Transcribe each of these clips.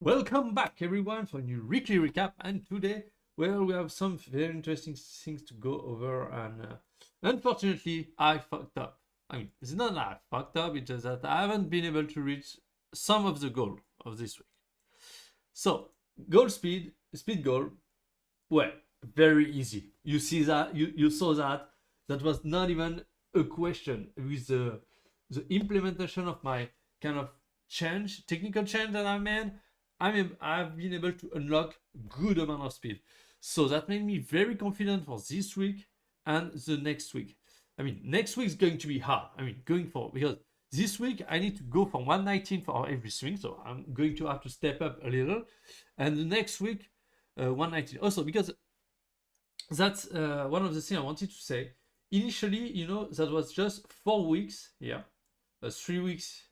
Welcome back, everyone, for a new weekly recap. And today, well, we have some very interesting things to go over. And unfortunately, I fucked up. I mean, it's not that I fucked up, it's just that I haven't been able to reach some of the goal of this week. So, goal speed goal, well, very easy. You see that, you saw that. That was not even a question with the implementation of my kind of technical change that I made. I've been able to unlock good amount of speed. So that made me very confident for this week and the next week. I mean, next week is going to be hard. I mean, going forward, because this week I need to go from 119 for every swing, so I'm going to have to step up a little. And the next week, 119. Also, because that's one of the things I wanted to say. Initially, that was just 4 weeks. Yeah, 3 weeks.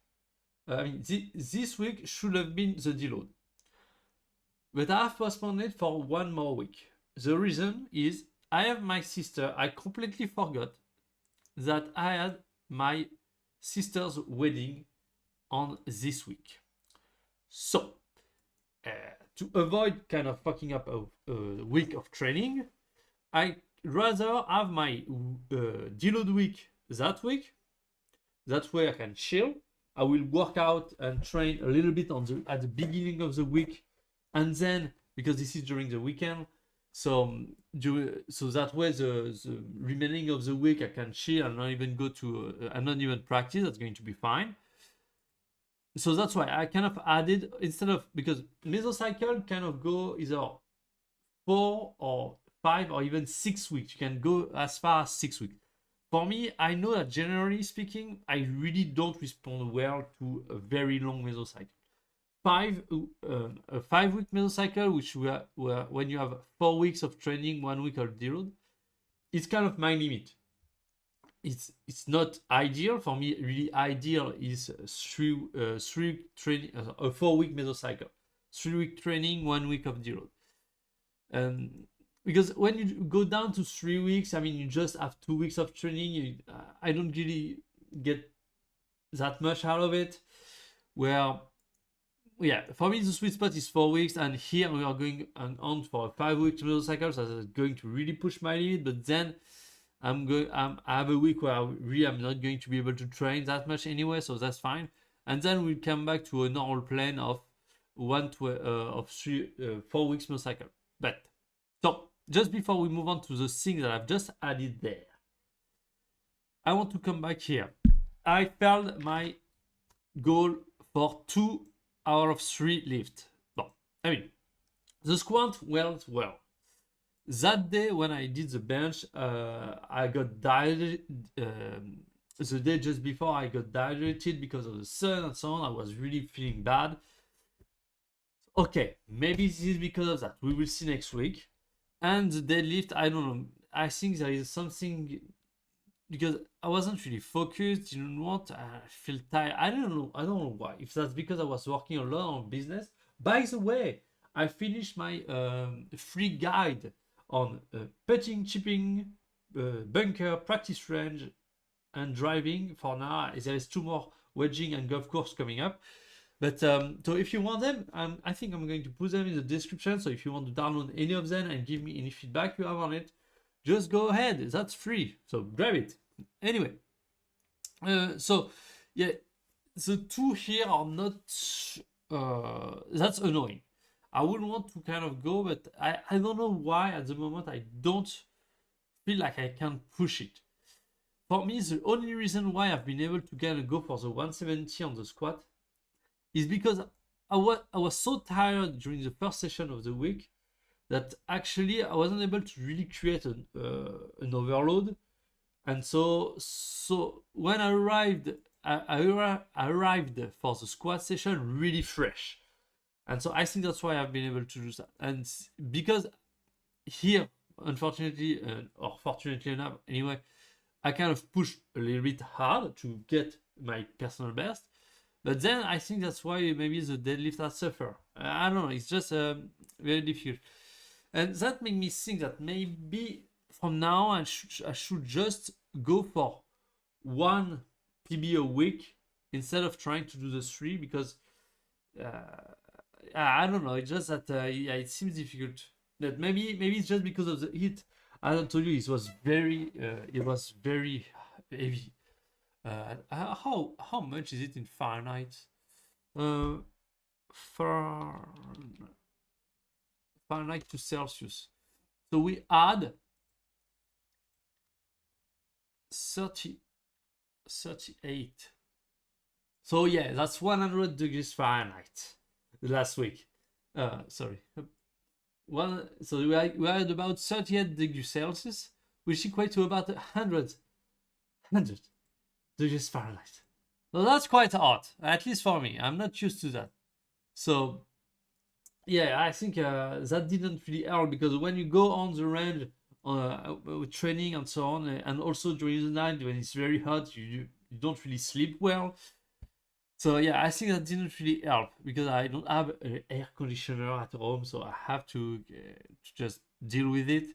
I mean, this week should have been the deload, but I have postponed it for one more week. The reason is I have my sister. I completely forgot that I had my sister's wedding on this week. So, to avoid kind of fucking up a week of training, I rather have my deload week that week. That way I can chill. I will work out and train a little bit at the beginning of the week, and then because this is during the weekend, so that way the remaining of the week I can chill and not even go to and not even practice. That's going to be fine. So that's why I kind of added, instead of, because mesocycle kind of go either 4 or 5 or even 6 weeks. You can go as far as 6 weeks. For me, I know that generally speaking, I really don't respond well to a very long mesocycle. A 5 week mesocycle, which where when you have 4 weeks of training, 1 week of deload, it's kind of my limit. It's not ideal for me. Really ideal is three training, a 4 week mesocycle, 3 week training, 1 week of deload. Because when you go down to 3 weeks, I mean, you just have 2 weeks of training. I don't really get that much out of it. Where, yeah, for me the sweet spot is 4 weeks, and here we are going on for a 5 week mesocycle, so that's going to really push my limit. But then I have a week where I'm not going to be able to train that much anyway, so that's fine. And then we'll come back to a normal plan of 4 weeks mesocycle. But so, just before we move on to the thing that I've just added there, I want to come back here. I failed my goal for 2 out of 3 lift. No, I mean, the squat went well. That day when I did the bench, I got the day just before, I got dehydrated because of the sun and so on. I was really feeling bad. Okay, maybe this is because of that. We will see next week. And the deadlift, I don't know. I think there is something, because I wasn't really focused. Didn't want. I feel tired. I don't know. I don't know why. If that's because I was working a lot on business. By the way, I finished my free guide on putting, chipping, bunker, practice range, and driving. For now, there is 2 more wedging and golf course coming up. But so if you want them, I think I'm going to put them in the description. So if you want to download any of them and give me any feedback you have on it, just go ahead. That's free. So grab it. Anyway, so yeah, the 2 here are not. That's annoying. I would want to kind of go, but I don't know why at the moment I don't feel like I can push it. For me, the only reason why I've been able to kind of go for the 170 on the squat is because I was so tired during the first session of the week that actually I wasn't able to really create an overload. And so when I arrived for the squat session really fresh. And so I think that's why I've been able to do that. And because here, unfortunately, or fortunately enough, anyway, I kind of pushed a little bit hard to get my personal best. But then I think that's why maybe the deadlift has suffered. I don't know. It's just very difficult. And that made me think that maybe from now I should just go for 1 PB a week instead of trying to do the 3, because I don't know. It's just that yeah, it seems difficult. That maybe it's just because of the heat. As I told you, it was very heavy. How much is it in Fahrenheit? Uh, for Fahrenheit to Celsius. So we add 38. So yeah, that's 100 degrees Fahrenheit last week. Sorry. So we are at about 38 degrees Celsius, which equates to about 100 degrees Fahrenheit. So that's quite hot, at least for me. I'm not used to that. So yeah, I think that didn't really help, because when you go on the range with training and so on, and also during the night when it's very hot, you don't really sleep well. So yeah, I think that didn't really help, because I don't have an air conditioner at home, so I have to just deal with it.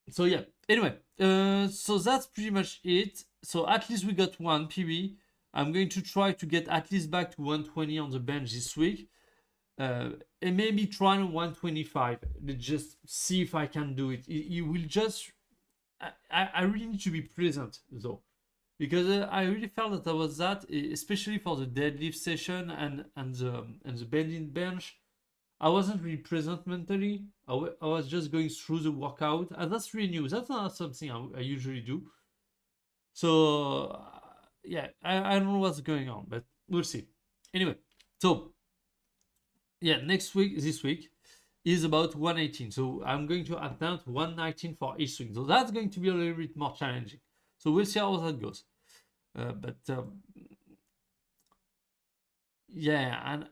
So yeah, anyway, so that's pretty much it. So at least we got one PB. I'm going to try to get at least back to 120 on the bench this week. And maybe try 125. Just see if I can do it. It will just... I really need to be present, though. Because I really felt that I was that, especially for the deadlift session and the bending bench. I wasn't really present mentally. I was just going through the workout, and that's really new. That's not something I usually do. So yeah, I don't know what's going on, but we'll see. Anyway, so yeah, this week is about 118. So I'm going to attempt 119 for each swing. So that's going to be a little bit more challenging. So we'll see how that goes. Yeah, and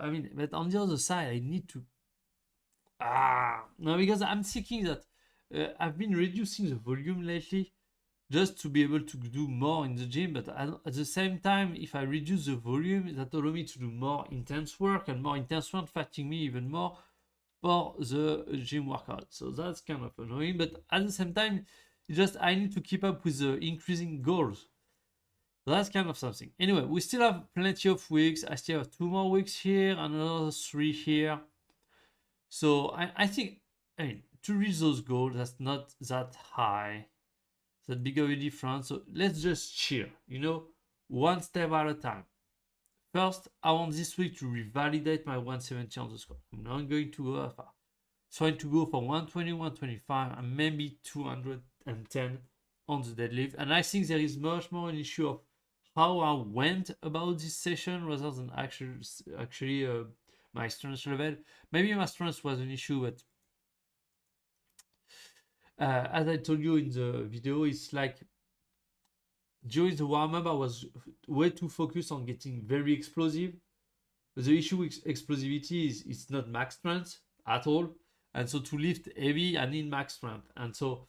I mean, but on the other side, I need to no, because I'm thinking that I've been reducing the volume lately just to be able to do more in the gym. But at the same time, if I reduce the volume, that allows me to do more intense work, and more intense work fatiguing me even more for the gym workout. So that's kind of annoying. But at the same time, it's just I need to keep up with the increasing goals. So that's kind of something. Anyway, we still have plenty of weeks. I still have 2 more weeks here, and another 3 here. So I think, I mean, to reach those goals, that's not that high, that big of a difference. So let's just chill, one step at a time. First, I want this week to revalidate my 170 on the squat. I'm not going to go that far. Trying to go for 120, 125, and maybe 210 on the deadlift. And I think there is much more an issue of how I went about this session rather than actually my strength level. Maybe my strength was an issue, but as I told you in the video, it's like during the warm-up I was way too focused on getting very explosive. But the issue with explosivity is it's not max strength at all, and so to lift heavy I need max strength. And so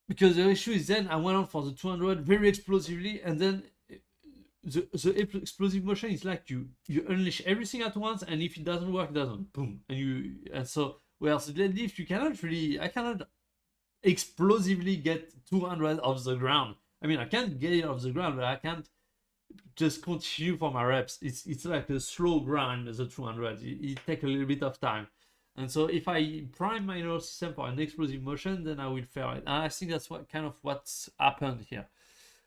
because the issue is, then I went on for the 200 very explosively, and then the explosive motion is like you unleash everything at once, and if it doesn't work, it doesn't, boom, and so whereas the deadlift I cannot explosively get 200 off the ground. I mean, I can't get it off the ground, but I can't just continue for my reps. It's like a slow grind as a 200. It takes a little bit of time. And so if I prime my nervous system for an explosive motion, then I will fail it. And I think that's what's happened here.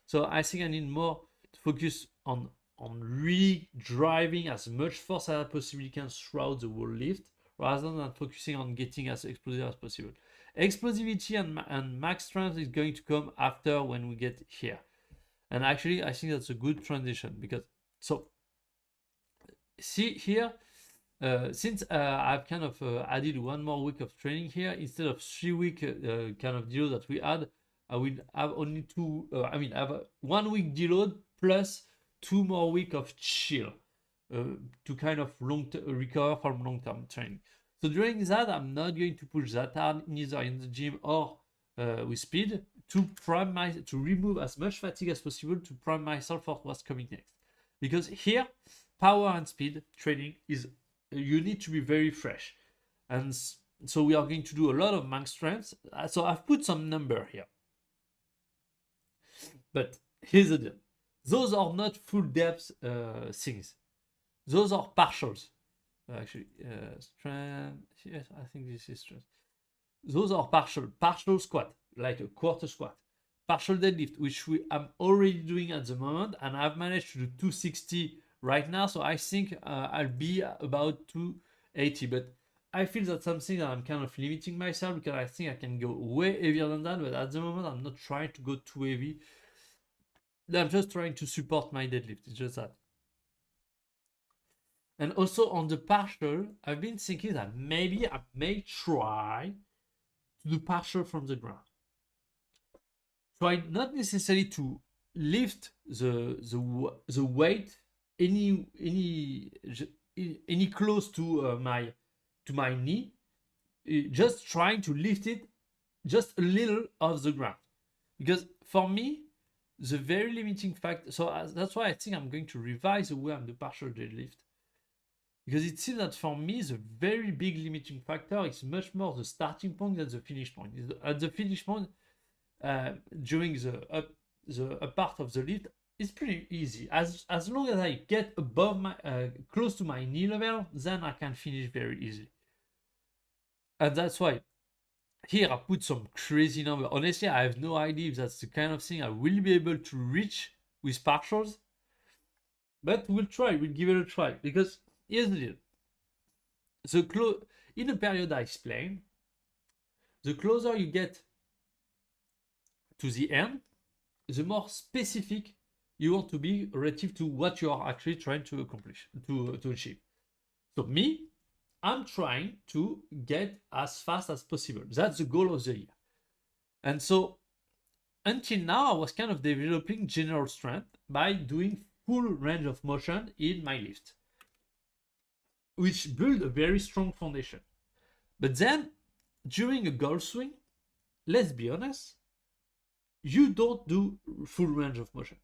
So I think I need more to focus on really driving as much force as I possibly can throughout the whole lift, rather than focusing on getting as explosive as possible. Explosivity and max strength is going to come after, when we get here. And actually, I think that's a good transition, because so see here, since I've kind of added 1 more week of training here instead of 3-week kind of deload that we had, I will have only I have a 1 week deload plus 2 more weeks of chill to kind of recover from long-term training. So during that, I'm not going to push that hard, neither in the gym or with speed, to remove as much fatigue as possible, to prime myself for what's coming next. Because here, power and speed training you need to be very fresh. And so we are going to do a lot of max strength. So I've put some number here. But here's the deal. Those are not full depth things. Those are partials. Actually, strength. Yes, I think this is strength. Those are partial squat, like a quarter squat. Partial deadlift, which I'm already doing at the moment, and I've managed to do 260 right now. So I think I'll be about 280. But I feel that's something that I'm kind of limiting myself, because I think I can go way heavier than that. But at the moment, I'm not trying to go too heavy. I'm just trying to support my deadlift. It's just that. And also on the partial, I've been thinking that maybe I may try to do partial from the ground. Try not necessarily to lift the weight any close to my knee, just trying to lift it just a little off the ground. Because for me, the very limiting factor, so that's why I think I'm going to revise the way I'm the partial deadlift. Because it seems that for me, the very big limiting factor is much more the starting point than the finish point. At the finish point, during the up part of the lift, it's pretty easy. As long as I get above my close to my knee level, then I can finish very easily. And that's why here I put some crazy number. Honestly, I have no idea if that's the kind of thing I will be able to reach with partials. But we'll try. We'll give it a try, because here's the deal. In the period I explained, the closer you get to the end, the more specific you want to be relative to what you are actually trying to accomplish, to achieve. So me, I'm trying to get as fast as possible. That's the goal of the year. And so until now, I was kind of developing general strength by doing full range of motion in my lift, which built a very strong foundation. But then during a golf swing, let's be honest, you don't do full range of motion.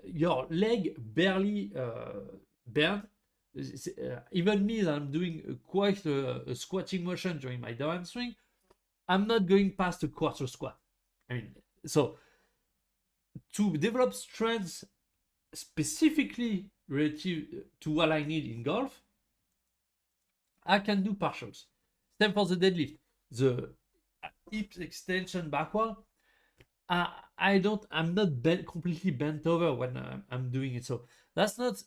Your leg barely bend. Even me, that I'm doing quite a squatting motion during my downhand swing, I'm not going past a quarter squat. I mean, so to develop strength specifically relative to what I need in golf, I can do partials. Same for the deadlift. The hip extension backward, I'm not completely bent over when I'm doing it. So that's not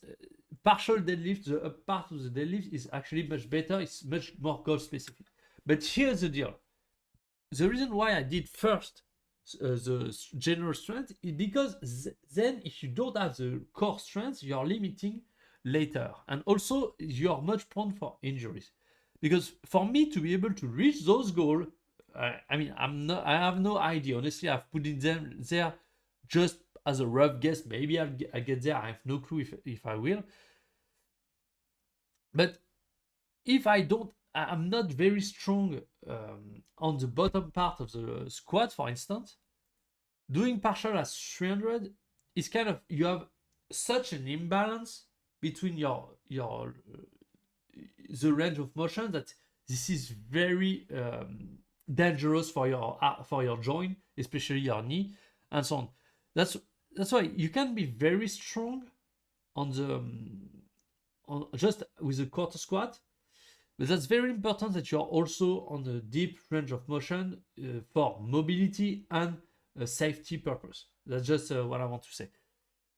partial deadlift. The up part of the deadlift is actually much better. It's much more goal specific. But here's the deal. The reason why I did first the general strength is because then if you don't have the core strength, you're limiting later. And also you're much prone for injuries. Because for me to be able to reach those goals, I mean, I have no idea. Honestly, I've put in them there just as a rough guess. Maybe I get there. I have no clue if I will. But if I don't, I'm not very strong on the bottom part of the squat, for instance. Doing partial at 300 is kind of, you have such an imbalance between the range of motion that this is very dangerous for your joint, especially your knee, and so on. That's why you can be very strong on just with a quarter squat, but that's very important that you're also on a deep range of motion for mobility and safety purpose. That's just what I want to say.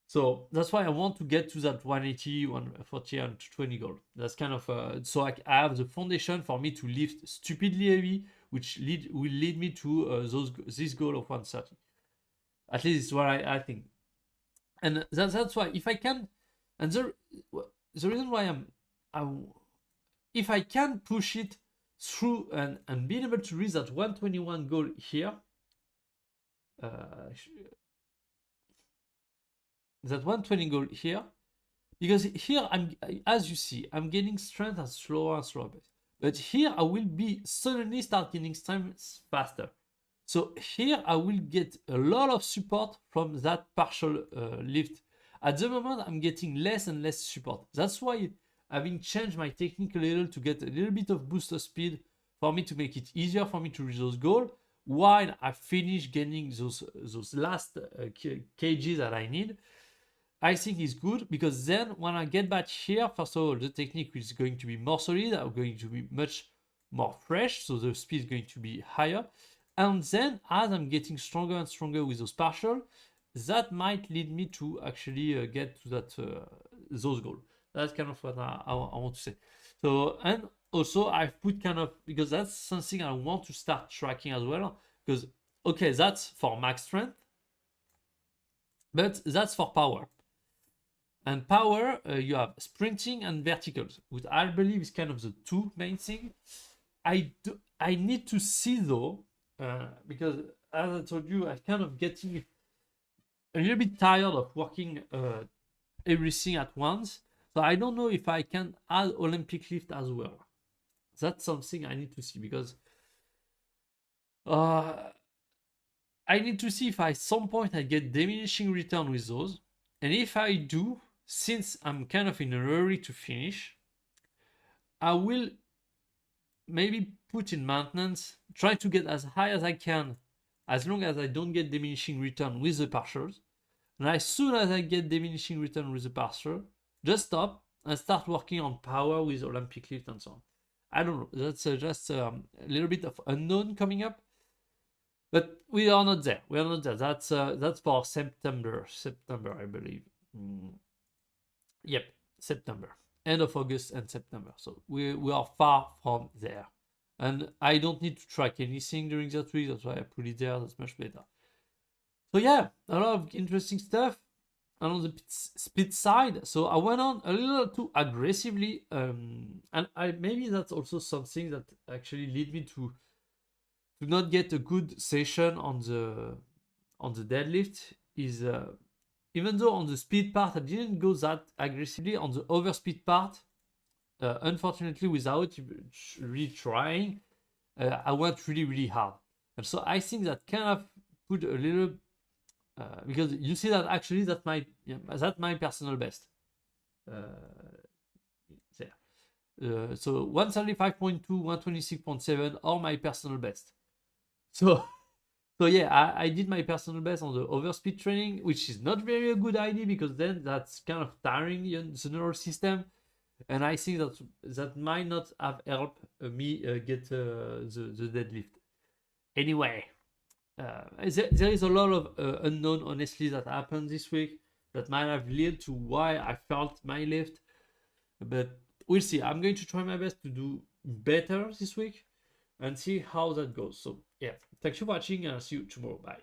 So that's why I want to get to that 180, 140, and 220 goal. That's kind of so I have the foundation for me to lift stupidly heavy, which will lead me to this goal of 130. At least it's what I think. And that's why if I can, and the reason why if I can push it through and being able to reach that 121 goal here, that 120 goal here, because here as you see, I'm getting strength at slower and slower pace. But here I will be suddenly start getting strength faster. So here I will get a lot of support from that partial lift. At the moment, I'm getting less and less support. That's why having changed my technique a little to get a little bit of boost of speed for me to make it easier for me to reach those goals, while I finish getting those last kgs that I need, I think is good, because then when I get back here, first of all, the technique is going to be more solid, I'm going to be much more fresh, so the speed is going to be higher. And then as I'm getting stronger and stronger with those partial, that might lead me to actually get to that those goals. That's kind of what I want to say. So, and also I've put kind of, because that's something I want to start tracking as well, because okay, that's for max strength, but that's for power. And power, you have sprinting and verticals, which I believe is kind of the two main things. I need to see though, because as I told you, I'm kind of getting a little bit tired of working everything at once. So I don't know if I can add Olympic lift as well. That's something I need to see, because I need to see if at some point I get diminishing return with those. And if I do, since I'm kind of in a hurry to finish, I will maybe put in maintenance, try to get as high as I can, as long as I don't get diminishing return with the partials. And as soon as I get diminishing return with the partial, just stop and start working on power with Olympic lift and so on. I don't know. That's just a little bit of unknown coming up, but we are not there. We are not there. That's for September, I believe. Yep, September, end of August and September. So we are far from there, and I don't need to track anything during that week. That's why I put it there. That's much better. So yeah, a lot of interesting stuff. And on the speed side, so I went on a little too aggressively, and maybe that's also something that actually lead me to not get a good session on the deadlift. Is even though on the speed part I didn't go that aggressively, on the overspeed part, unfortunately, without really trying, I went really hard, and so I think that kind of put a little. Because you see that actually that's my personal best. There. So 175.2, 126.7 are my personal best. So yeah, I did my personal best on the overspeed training, which is not very a good idea, because then that's kind of tiring the nervous system, and I think that might not have helped me get the deadlift. Anyway. There is a lot of unknown, honestly, that happened this week that might have led to why I felt my lift, but we'll see. I'm going to try my best to do better this week and see how that goes. So yeah, thanks for watching, and I'll see you tomorrow. Bye.